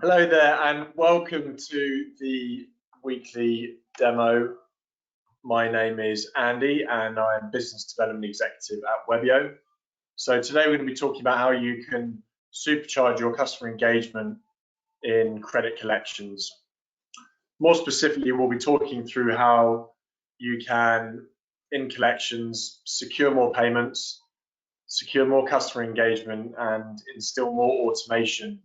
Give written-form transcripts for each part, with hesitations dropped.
Hello there and welcome to the weekly demo. My name is Andy and I'm Business Development Executive at Webio. So today we're going to be talking about how you can supercharge your customer engagement in credit collections. More specifically, we'll be talking through how you can, in collections, secure more payments, secure more customer engagement and instill more automation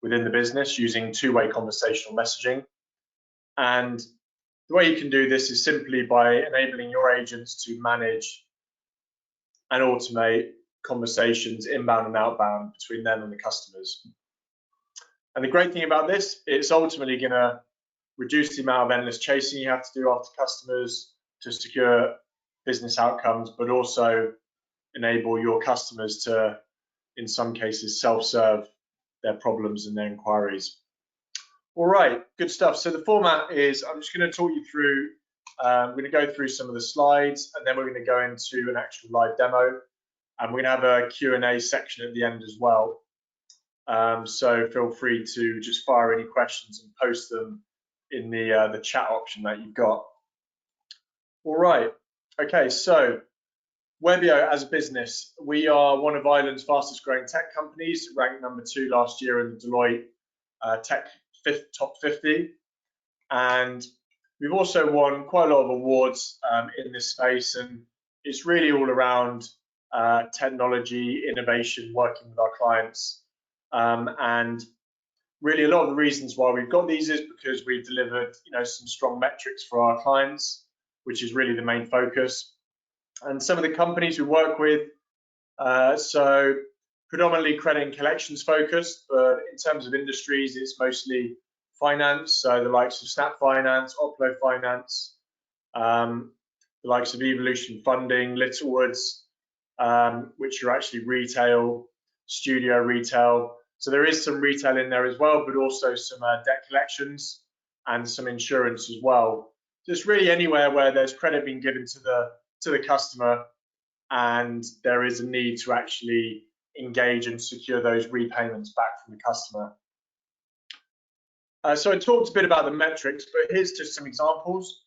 within the business using two-way conversational messaging. And the way you can do this is simply by enabling your agents to manage and automate conversations inbound and outbound between them and the customers. And the great thing about this, it's ultimately going to reduce the amount of endless chasing you have to do after customers to secure business outcomes, but also enable your customers to, in some cases, self-serve their problems and their inquiries. All right, good stuff. So the format is I'm just going to talk you through, I'm going to go through some of the slides and then we're going to go into an actual live demo and we're going to have a Q&A section at the end as well. So feel free to just fire any questions and post them in the chat option that you've got. All right, okay, so Webio as a business, we are one of Ireland's fastest growing tech companies, ranked number 2 last year in the Deloitte Tech Top 50. And we've also won quite a lot of awards in this space, and it's really all around technology, innovation, working with our clients. And really a lot of the reasons why we've got these is because we've delivered some strong metrics for our clients, which is really the main focus. And some of the companies we work with, so predominantly credit and collections focused, but in terms of industries, it's mostly finance, so the likes of Snap Finance, Oplo Finance, the likes of Evolution Funding, Littlewoods, which are actually retail, studio retail. So there is some retail in there as well, but also some debt collections and some insurance as well. Just really anywhere where there's credit being given to the customer and there is a need to actually engage and secure those repayments back from the customer. So I talked a bit about the metrics, but here's just some examples.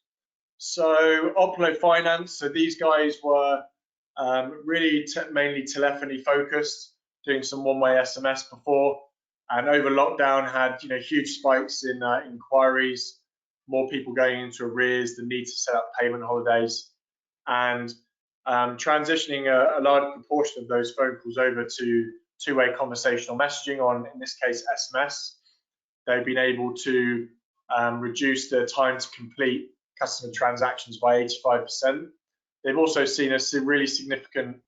So Oplo Finance, so these guys were really mainly telephony focused, doing some one-way SMS before, and over lockdown had huge spikes in inquiries, more people going into arrears, the need to set up payment holidays, and transitioning a large proportion of those phone calls over to two-way conversational messaging on, in this case, SMS. They've been able to reduce the time to complete customer transactions by 85%. They've also seen a really significant,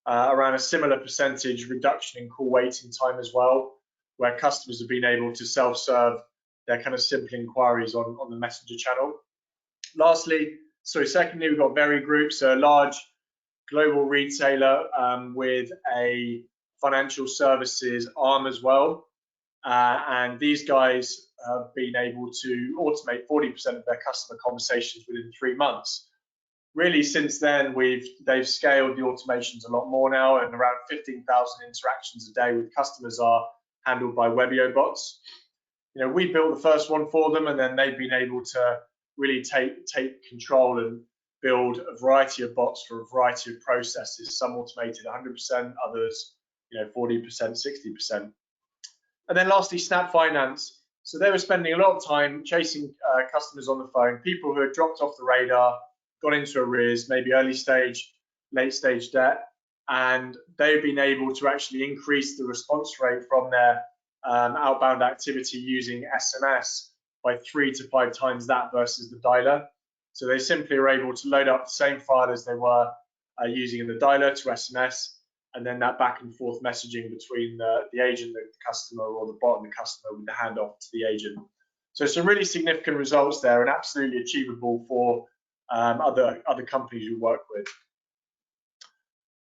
around a similar percentage reduction in call waiting time as well, where customers have been able to self-serve their kind of simple inquiries on the messenger channel. Secondly, we've got Very Group, so a large global retailer with a financial services arm as well. And these guys have been able to automate 40% of their customer conversations within 3 months. Really, since then, they've scaled the automations a lot more now, and around 15,000 interactions a day with customers are handled by Webio bots. We built the first one for them, and then they've been able to really take control and build a variety of bots for a variety of processes, some automated 100%, others 40%, 60%. And then lastly, Snap Finance. So they were spending a lot of time chasing customers on the phone, people who had dropped off the radar, got into arrears, maybe early stage, late stage debt, and they've been able to actually increase the response rate from their outbound activity using SMS by 3 to 5 times that versus the dialer. So they simply are able to load up the same file as they were using in the dialer to SMS, and then that back and forth messaging between the agent, the customer, or the bot and the customer with the handoff to the agent. So some really significant results there and absolutely achievable for other companies you work with.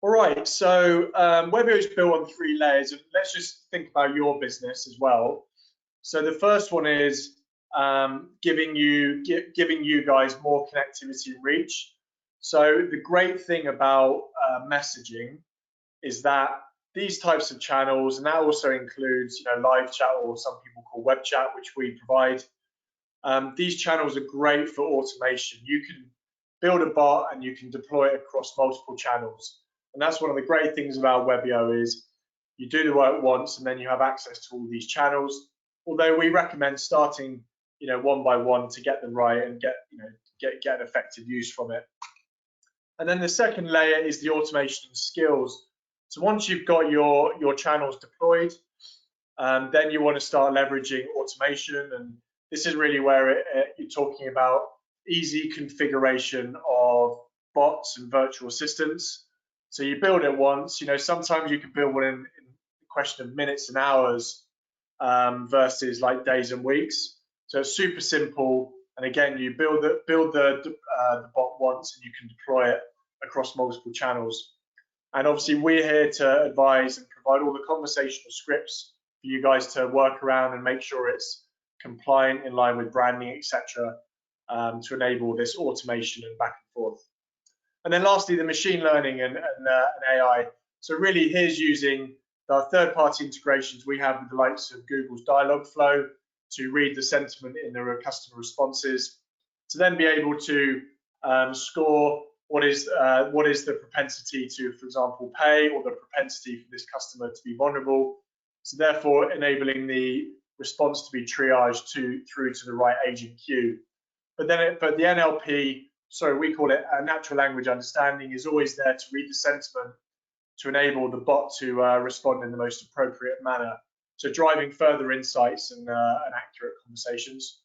All right, so Webio is built on 3 layers, and let's just think about your business as well. So the first one is giving you guys more connectivity and reach. So the great thing about messaging is that these types of channels, and that also includes, live chat, or some people call web chat, which we provide. These channels are great for automation. You can build a bot and you can deploy it across multiple channels. And that's one of the great things about Webio, is you do the work once and then you have access to all these channels. Although we recommend starting, one by one to get them right and get an effective use from it. And then the second layer is the automation skills. So once you've got your channels deployed, then you want to start leveraging automation, and this is really where you're talking about easy configuration of bots and virtual assistants. So you build it once. Sometimes you can build one in a question of minutes and hours versus like days and weeks. So it's super simple. And again, you build the bot once and you can deploy it across multiple channels. And obviously, we're here to advise and provide all the conversational scripts for you guys to work around and make sure it's compliant, in line with branding, etc., to enable this automation and back and forth. And then lastly, the machine learning and AI. So really, here's using the third-party integrations we have with the likes of Google's Dialogflow to read the sentiment in the customer responses, to then be able to score what is the propensity to, for example, pay, or the propensity for this customer to be vulnerable. So therefore, enabling the response to be triaged through to the right agent queue. But the NLP, sorry, we call it natural language understanding, is always there to read the sentiment to enable the bot to respond in the most appropriate manner. So driving further insights and accurate conversations.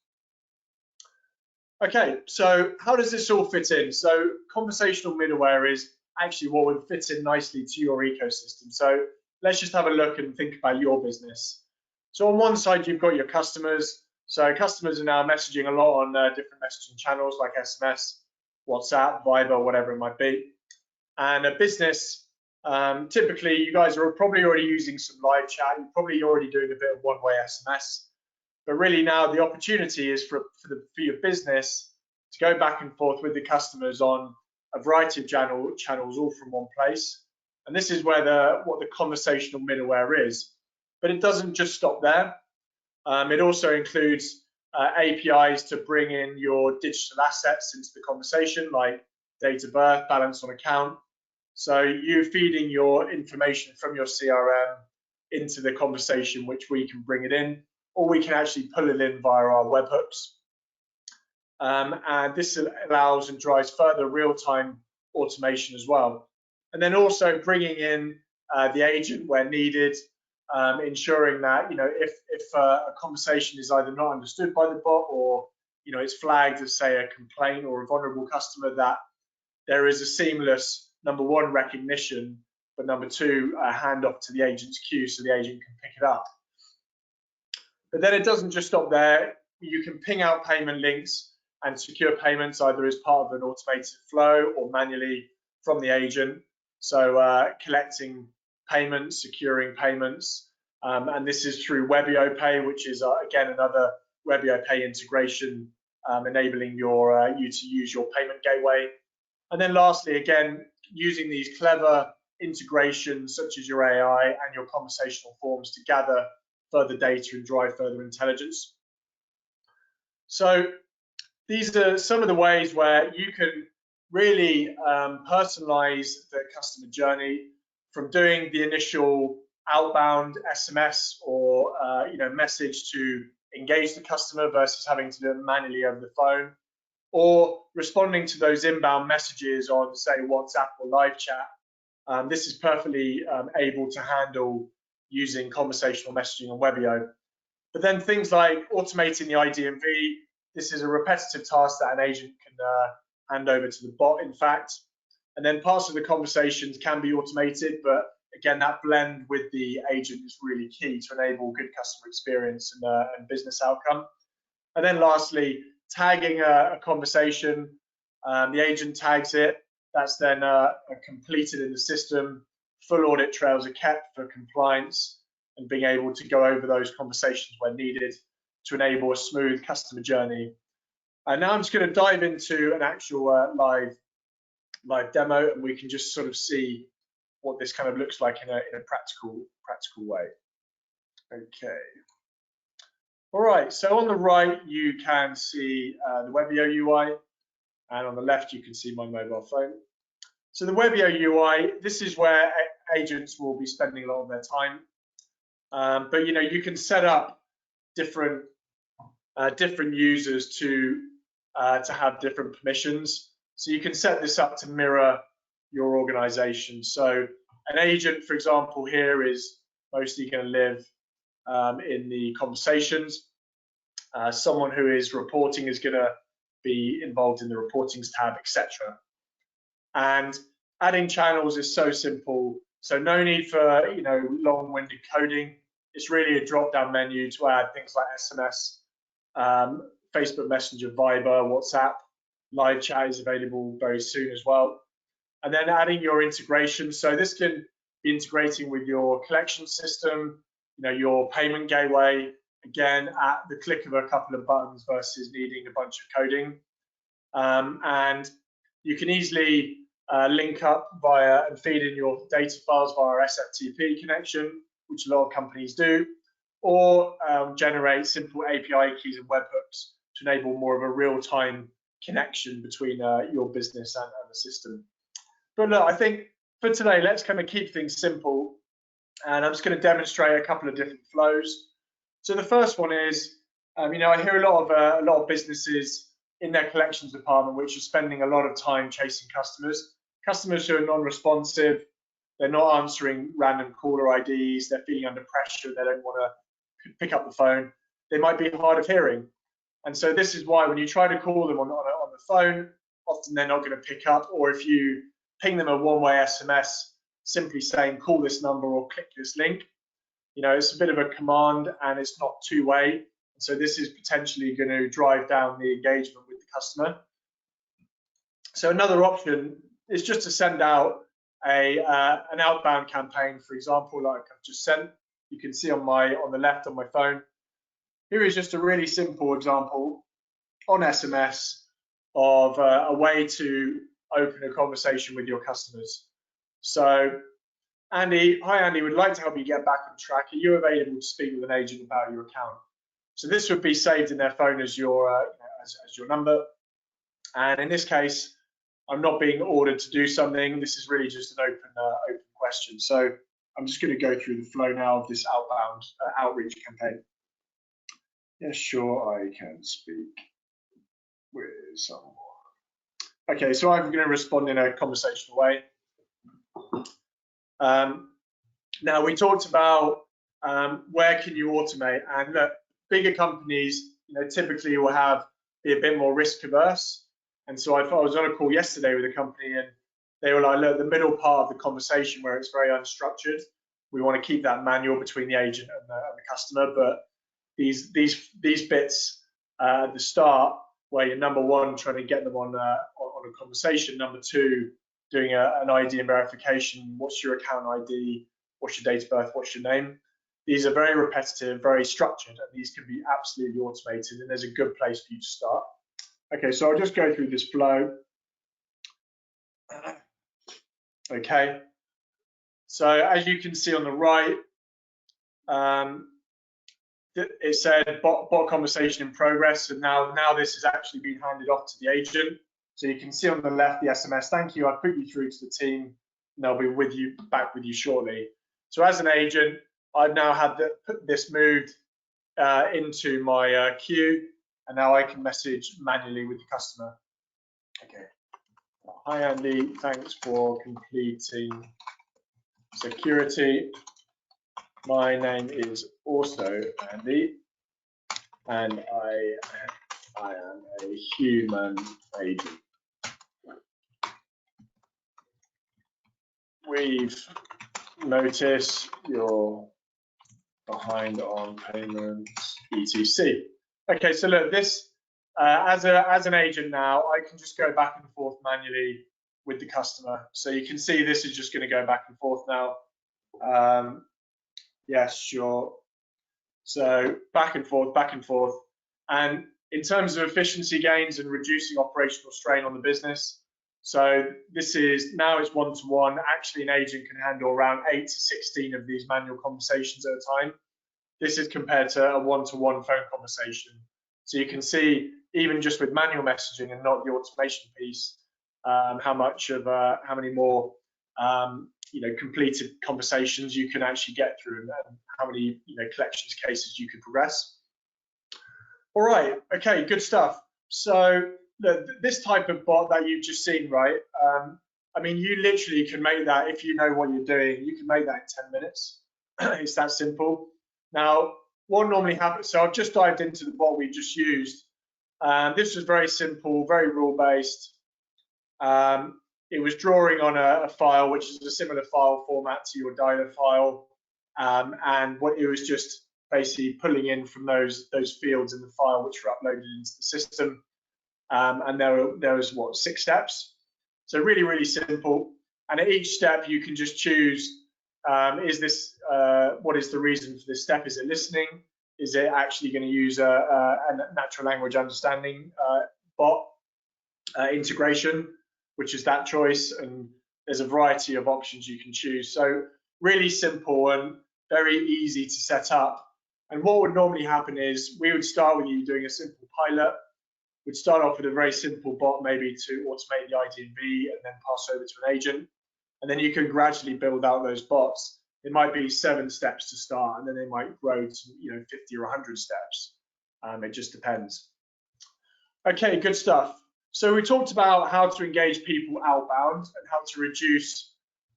Okay, so how does this all fit in? So conversational middleware is actually what would fit in nicely to your ecosystem. So let's just have a look and think about your business. So on one side, you've got your customers. So customers are now messaging a lot on different messaging channels like SMS, WhatsApp, Viber, whatever it might be. And a business, typically you guys are probably already using some live chat. You're probably already doing a bit of one-way SMS. But really now the opportunity is for your business to go back and forth with the customers on a variety of channels, all from one place. And this is where what the conversational middleware is. But it doesn't just stop there. It also includes APIs to bring in your digital assets into the conversation, like date of birth, balance on account. So you're feeding your information from your CRM into the conversation, which we can bring it in, or we can actually pull it in via our webhooks. And this allows and drives further real-time automation as well. And then also bringing in the agent where needed, ensuring that if a conversation is either not understood by the bot, or it's flagged as, say, a complaint or a vulnerable customer, that there is a seamless, number one, recognition, but number two, a handoff to the agent's queue so the agent can pick it up. But then it doesn't just stop there. You can ping out payment links and secure payments either as part of an automated flow or manually from the agent. So collecting payments, securing payments, and this is through Webio Pay, which is again another Webio Pay integration, enabling you to use your payment gateway. And then lastly, again, using these clever integrations such as your AI and your conversational forms to gather further data and drive further intelligence. So these are some of the ways where you can really personalize the customer journey, from doing the initial outbound SMS or message to engage the customer versus having to do it manually over the phone, or responding to those inbound messages on, say, WhatsApp or live chat. This is perfectly able to handle using conversational messaging on Webio. But then things like automating the IDMV, this is a repetitive task that an agent can hand over to the bot, in fact. And then parts of the conversations can be automated, but again, that blend with the agent is really key to enable good customer experience and business outcome. And then lastly, tagging a conversation, the agent tags it, that's then completed in the system. Full audit trails are kept for compliance and being able to go over those conversations when needed to enable a smooth customer journey. And now I'm just going to dive into an actual live demo, and we can just sort of see what this kind of looks like in a practical way. Okay. All right, so on the right, you can see the Webio UI, and on the left, you can see my mobile phone. So the Webio UI, this is where agents will be spending a lot of their time. But you can set up different users to have different permissions. So you can set this up to mirror your organization. So an agent, for example, here is mostly going to live in the conversations. Someone who is reporting is going to be involved in the reportings tab, etc. And adding channels is so simple. So no need for long-winded coding. It's really a drop-down menu to add things like SMS, Facebook Messenger, Viber, WhatsApp. Live chat is available very soon as well. And then adding your integration. So this can be integrating with your collection system, your payment gateway, again, at the click of a couple of buttons versus needing a bunch of coding. And you can easily link up via and feed in your data files via SFTP connection, which a lot of companies do, or generate simple API keys and webhooks to enable more of a real-time connection between your business and the system. But look, I think for today, let's kind of keep things simple, and I'm just going to demonstrate a couple of different flows. So the first one is, I hear a lot of businesses in their collections department which are spending a lot of time chasing customers who are non-responsive. They're not answering random caller IDs. They're feeling under pressure. They don't want to pick up the phone. They might be hard of hearing. And so this is why when you try to call them on the phone, often they're not going to pick up. Or if you ping them a one-way SMS, simply saying, call this number or click this link, it's a bit of a command and it's not two-way. So this is potentially going to drive down the engagement with the customer. So another option is just to send out an outbound campaign, for example, like I've just sent. You can see on the left on my phone. Here is just a really simple example on SMS of a way to open a conversation with your customers. So, Andy, hi Andy, would like to help you get back on track. Are you available to speak with an agent about your account? So this would be saved in their phone as your number. And in this case, I'm not being ordered to do something. This is really just an open question. So I'm just going to go through the flow now of this outbound outreach campaign. Yes, sure, I can speak with someone. Okay, so I'm going to respond in a conversational way. Now we talked about where can you automate, and look, bigger companies, typically will be a bit more risk averse. And so I was on a call yesterday with a company, and they were like, look, the middle part of the conversation where it's very unstructured, we want to keep that manual between the agent and the customer. But these bits at the start, where you're number one trying to get them on a conversation, number two doing an ID and verification, what's your account ID, what's your date of birth, what's your name. These are very repetitive, very structured, and these can be absolutely automated, and there's a good place for you to start. Okay, so I'll just go through this flow. Okay, so as you can see on the right, it said bot conversation in progress, and now this has actually been handed off to the agent. So you can see on the left the SMS, thank you, I've put you through to the team, and they'll be back with you shortly. So as an agent, I've now had this moved into my queue, and now I can message manually with the customer. Okay. Hi Andy, thanks for completing security. My name is also Andy, and I am a human agent. We've noticed you're behind on payments, etc. Okay, so look, this as an agent now, I can just go back and forth manually with the customer. So you can see this is just going to go back and forth now. Yes, sure. So back and forth, back and forth. And in terms of efficiency gains and reducing operational strain on the business, So this is, now it's one-to-one. Actually, an agent can handle around 8 to 16 of these manual conversations at a time. This is compared to a one-to-one phone conversation. So you can see, even just with manual messaging and not the automation piece, how many more completed conversations you can actually get through, and how many collections cases you could progress. All right, okay, good stuff. So this type of bot that you've just seen, right? I mean, you literally can make that, if you know what you're doing, you can make that in 10 minutes. It's that simple. Now, what normally happens, so I've just dived into the bot we just used. This was very simple, very rule-based. It was drawing on a file, which is a similar file format to your dialer file. And what it was just basically pulling in from those fields in the file, which were uploaded into the system. And there was, what, 6 steps? So really, really simple. And at each step, you can just choose, what is the reason for this step? Is it listening? Is it actually going to use a natural language understanding bot integration, which is that choice? And there's a variety of options you can choose. So really simple and very easy to set up. And what would normally happen is we would start with you doing a simple pilot. We'd start off with a very simple bot, maybe to automate the ID&V and then pass over to an agent. And then you can gradually build out those bots. It might be 7 steps to start, and then they might grow to 50 or 100 steps. It just depends. Okay, good stuff. So we talked about how to engage people outbound and how to reduce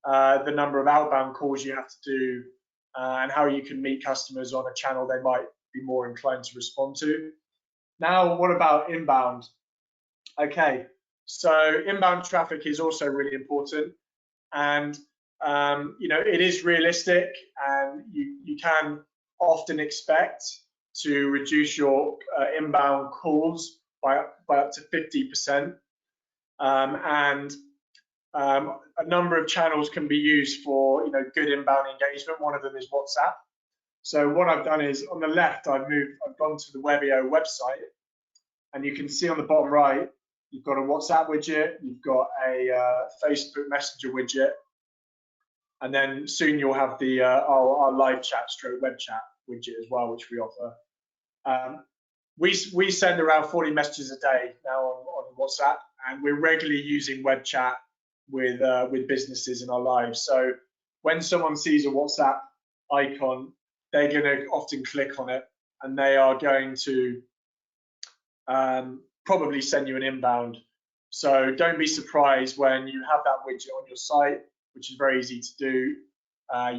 the number of outbound calls you have to do, and how you can meet customers on a channel they might be more inclined to respond to. Now, what about inbound? Okay, so inbound traffic is also really important, and it is realistic, and you can often expect to reduce your inbound calls by up to 50%, and a number of channels can be used for good inbound engagement. One of them is WhatsApp. So what I've done is, on the left, I've gone to the Webio website, and you can see on the bottom right, you've got a WhatsApp widget, you've got a Facebook Messenger widget, and then soon you'll have the our live chat / web chat widget as well, which we offer. We send around 40 messages a day now on WhatsApp, and we're regularly using web chat with businesses in our lives. So when someone sees a WhatsApp icon, they're going to often click on it, and they are going to probably send you an inbound. So don't be surprised when you have that widget on your site, which is very easy to do.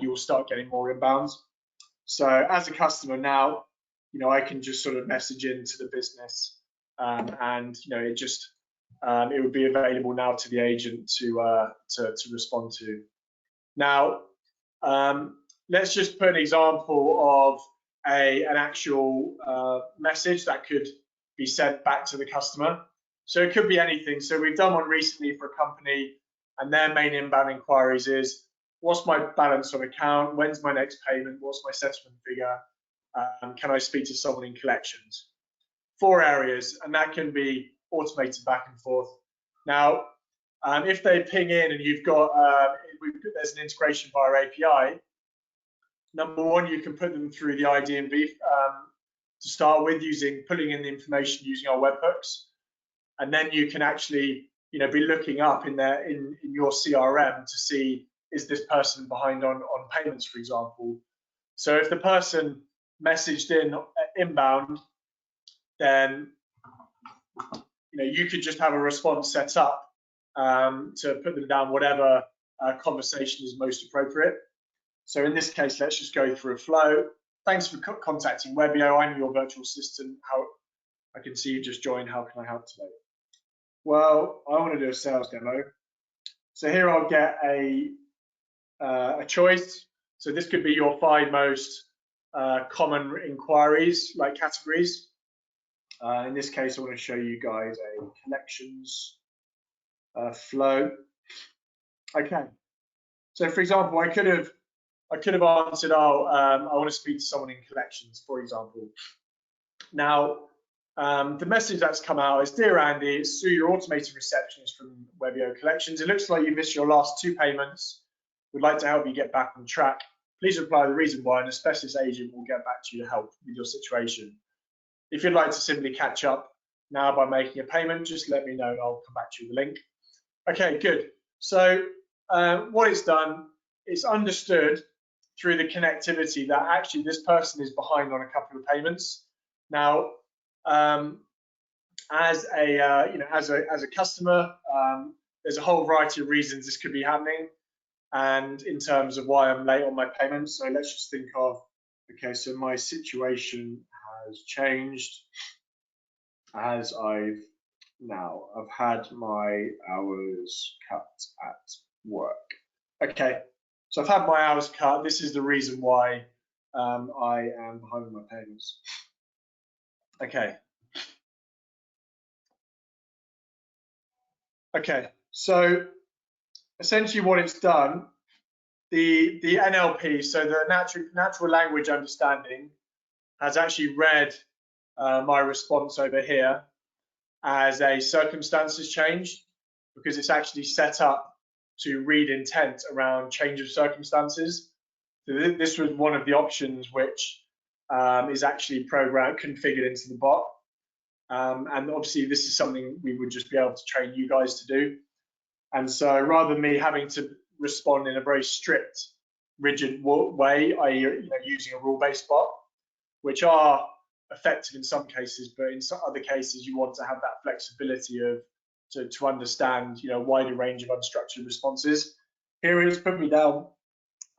You will start getting more inbounds. So as a customer now, I can just sort of message into the business, and it would be available now to the agent to respond to. Now, let's just put an example of an actual message that could be sent back to the customer. So it could be anything. So we've done one recently for a company, and their main inbound inquiries is, what's my balance on account? When's my next payment? What's my settlement figure? Can I speak to someone in collections? 4 areas, and that can be automated back and forth. Now, if they ping in and you've got, there's an integration via API, number one, you can put them through the ID&V to start with, pulling in the information using our webhooks, and then you can actually be looking up in your CRM to see, is this person behind on payments, for example. So if the person messaged inbound, then you could just have a response set up to put them down whatever conversation is most appropriate. So in this case, let's just go through a flow. Thanks for contacting Webio. I'm your virtual assistant. I can see you just joined. How can I help today? Well, I want to do a sales demo. So here I'll get a choice. So this could be your 5 most common inquiries, like categories. In this case, I want to show you guys a collections flow. Okay. So for example, I could have answered, I want to speak to someone in collections, for example. Now, The message that's come out is, Dear Andy, it's Sue, your automated receptionist from Webio Collections. It looks like you missed your last 2 payments. We'd like to help you get back on track. Please reply the reason why, and a specialist agent will get back to you to help with your situation. If you'd like to simply catch up now by making a payment, just let me know and I'll come back to you with the link. Okay, good. So what it's done, it's understood through the connectivity that actually this person is behind on a couple of payments. Now, as a customer, there's a whole variety of reasons this could be happening, and in terms of why I'm late on my payments. So let's just think of, okay, so my situation has changed as I've had my hours cut at work. Okay, so I've had my hours cut. This is the reason why I am behind on my payments. Okay. Okay, so essentially what it's done, the NLP, so the natural language understanding, has actually read my response over here as a circumstances change, because it's actually set up to read intent around change of circumstances. So this was one of the options which is actually configured into the bot. And obviously this is something we would just be able to train you guys to do. And so rather than me having to respond in a very strict, rigid way, i.e. using a rule-based bot, which are effective in some cases, but in some other cases you want to have that flexibility of to understand a wider range of unstructured responses. Here it's put me down.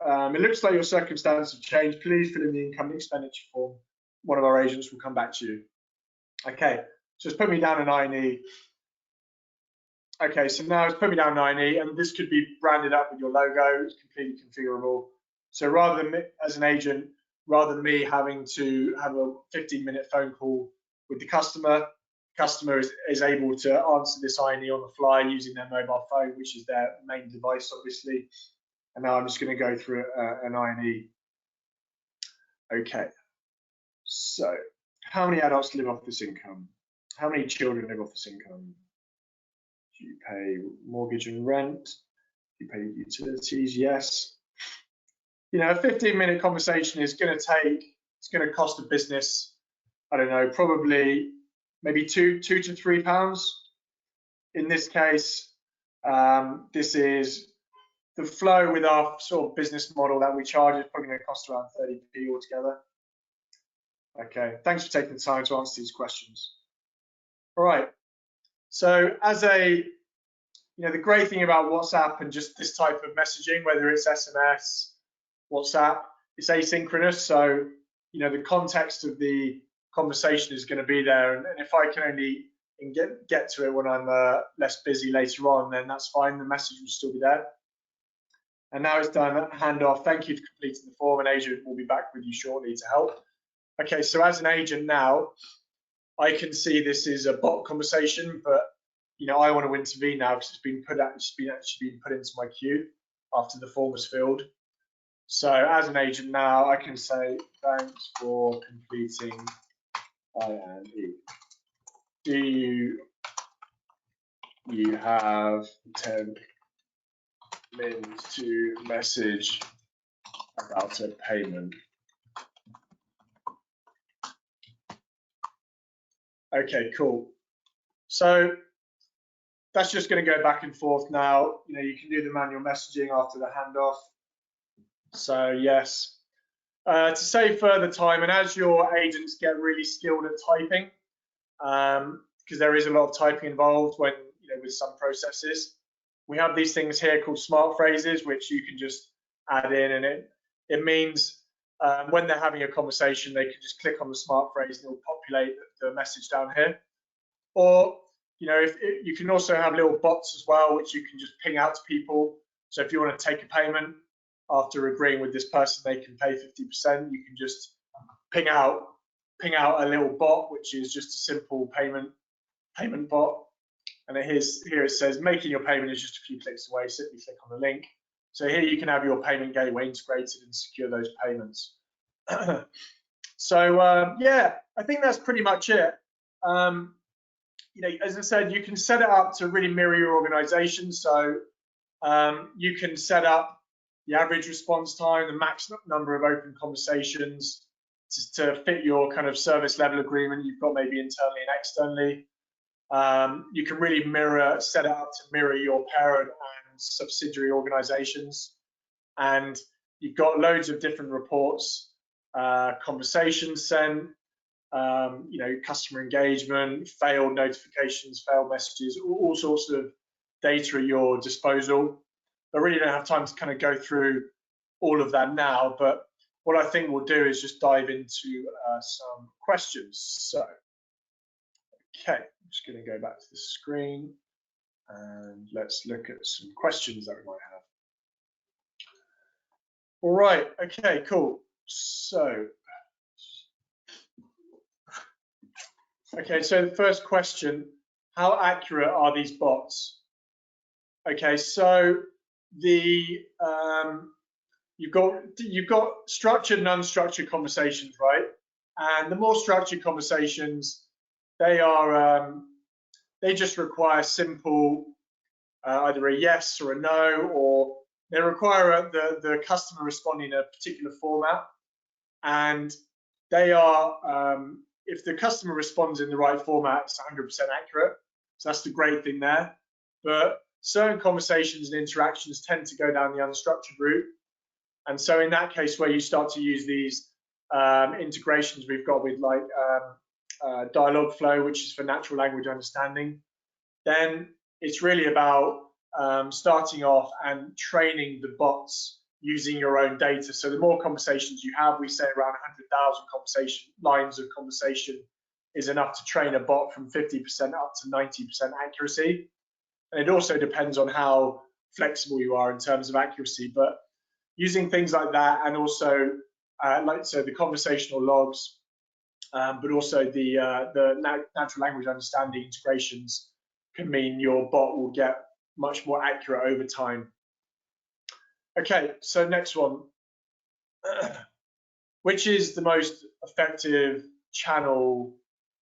It looks like your circumstances have changed. Please fill in the income and expenditure form. One of our agents will come back to you. Okay, so it's put me down an INE. Okay, so now it's put me down an INE, and this could be branded up with your logo. It's completely configurable. So rather than, as an agent, rather than me having to have a 15-minute phone call with the customer is able to answer this INE on the fly using their mobile phone, which is their main device, obviously. And now I'm just going to go through an INE. Okay, so how many adults live off this income? How many children live off this income? Do you pay mortgage and rent? Do you pay utilities? Yes. A 15-minute conversation is going to cost a business, I don't know, probably maybe £2 to £3. In this case, this is the flow with our sort of business model that we charge is probably going to cost around 30p altogether. Okay, thanks for taking the time to answer these questions. All right, so the great thing about WhatsApp and just this type of messaging, whether it's SMS, WhatsApp, it's asynchronous. So, the context of the conversation is going to be there. And if I can only get to it when I'm less busy later on, then that's fine. The message will still be there. And now it's done, handoff. Thank you for completing the form. An agent will be back with you shortly to help. Okay, so as an agent now, I can see this is a bot conversation, but I want to intervene now because it's been put into my queue after the form was filled. So as an agent now, I can say, thanks for completing I&E. Do you have 10 minutes to message about a payment? Okay, cool. So that's just going to go back and forth now. You can do the manual messaging after the handoff. So yes, to save further time, and as your agents get really skilled at typing, because there is a lot of typing involved when with some processes, we have these things here called smart phrases, which you can just add in, and it means when they're having a conversation, they can just click on the smart phrase and it will populate the message down here. Or if you can also have little bots as well, which you can just ping out to people. So if you want to take a payment after agreeing with this person, they can pay 50%. You can just ping out a little bot, which is just a simple payment bot. And here it says making your payment is just a few clicks away. Simply click on the link. So here you can have your payment gateway integrated and secure those payments. So yeah, I think that's pretty much it. you know, as I said, you can set it up to really mirror your organization. So you can set up the average response time, the max number of open conversations to fit your kind of service level agreement you've got maybe internally and externally. You can really set it up to mirror your parent and subsidiary organizations. And you've got loads of different reports, conversations sent, you know, customer engagement, failed notifications, failed messages, all sorts of data at your disposal. I really don't have time to kind of go through all of that now, but what I think we'll do is just dive into some questions. So, okay, I'm just going to go back to the screen and let's look at some questions that we might have. All right, okay, cool. So, okay, so the first question, how accurate are these bots? Okay, so the you've got structured and unstructured conversations, right? And the more structured conversations, they just require simple either a yes or a no, or they require the customer responding in a particular format, and they are if the customer responds in the right format, it's 100% accurate. So that's the great thing there. But certain conversations and interactions tend to go down the unstructured route. And so in that case, where you start to use these integrations we've got with like Dialogflow, which is for natural language understanding, then it's really about starting off and training the bots using your own data. So the more conversations you have, we say around 100,000 lines of conversation is enough to train a bot from 50% up to 90% accuracy. And it also depends on how flexible you are in terms of accuracy, but using things like that, and also the conversational logs, but also the natural language understanding integrations can mean your bot will get much more accurate over time. Okay, so next one. Which is the most effective channel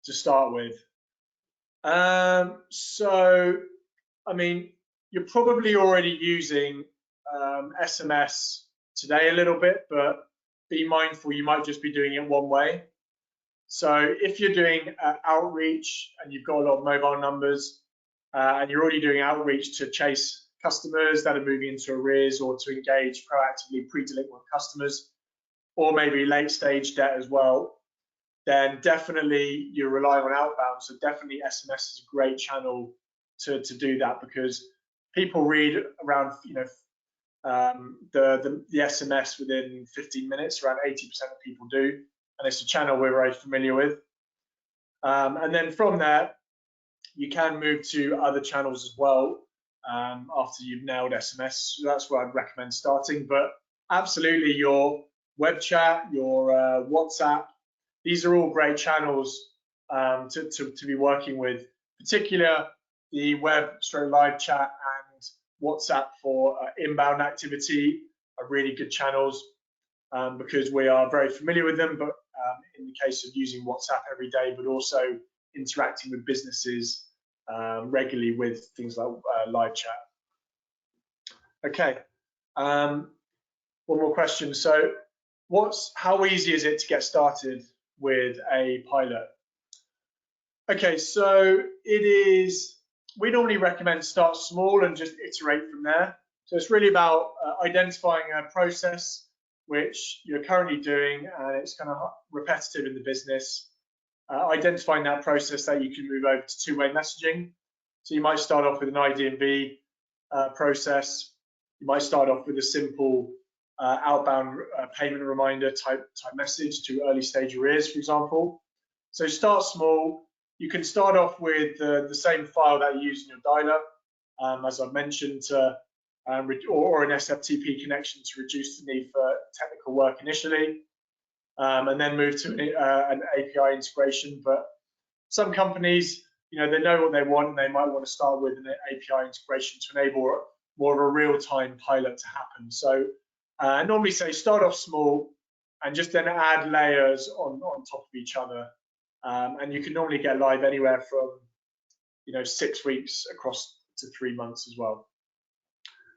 to start with? So, I mean, you're probably already using SMS today a little bit, but be mindful you might just be doing it one way. So if you're doing outreach and you've got a lot of mobile numbers and you're already doing outreach to chase customers that are moving into arrears or to engage proactively pre-delinquent customers, or maybe late stage debt as well, then definitely you're relying on outbound. So definitely SMS is a great channel to do that, because people read around, you know, the SMS within 15 minutes, around 80% of people do, and it's a channel we're very familiar with. And then from there, you can move to other channels as well after you've nailed SMS. So that's where I'd recommend starting. But absolutely, your web chat, your WhatsApp, these are all great channels to be working with, particularly the web/live chat and WhatsApp for inbound activity are really good channels because we are very familiar with them, but in the case of using WhatsApp every day, but also interacting with businesses regularly with things like live chat. Okay, one more question. So how easy is it to get started with a pilot? Okay, so we normally recommend start small and just iterate from there. So it's really about identifying a process which you're currently doing and it's kind of repetitive in the business, identifying that process that you can move over to two-way messaging. So you might start off with an ID&B process. You might start off with a simple outbound payment reminder type message to early stage arrears, for example. So start small. You can start off with the same file that you use in your dialer, as I've mentioned, or an SFTP connection to reduce the need for technical work initially, and then move to an API integration. But some companies, you know, they know what they want, and they might want to start with an API integration to enable more of a real-time pilot to happen. So I normally say start off small and just then add layers on top of each other. and you can normally get live anywhere from 6 weeks across to 3 months as well.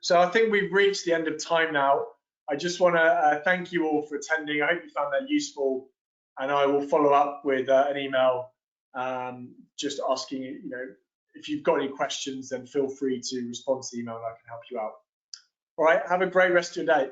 So I think we've reached the end of time now. I just want to thank you all for attending. I hope you found that useful, and I will follow up with an email just asking if you've got any questions, then feel free to respond to the email and I can help you out. All right, have a great rest of your day.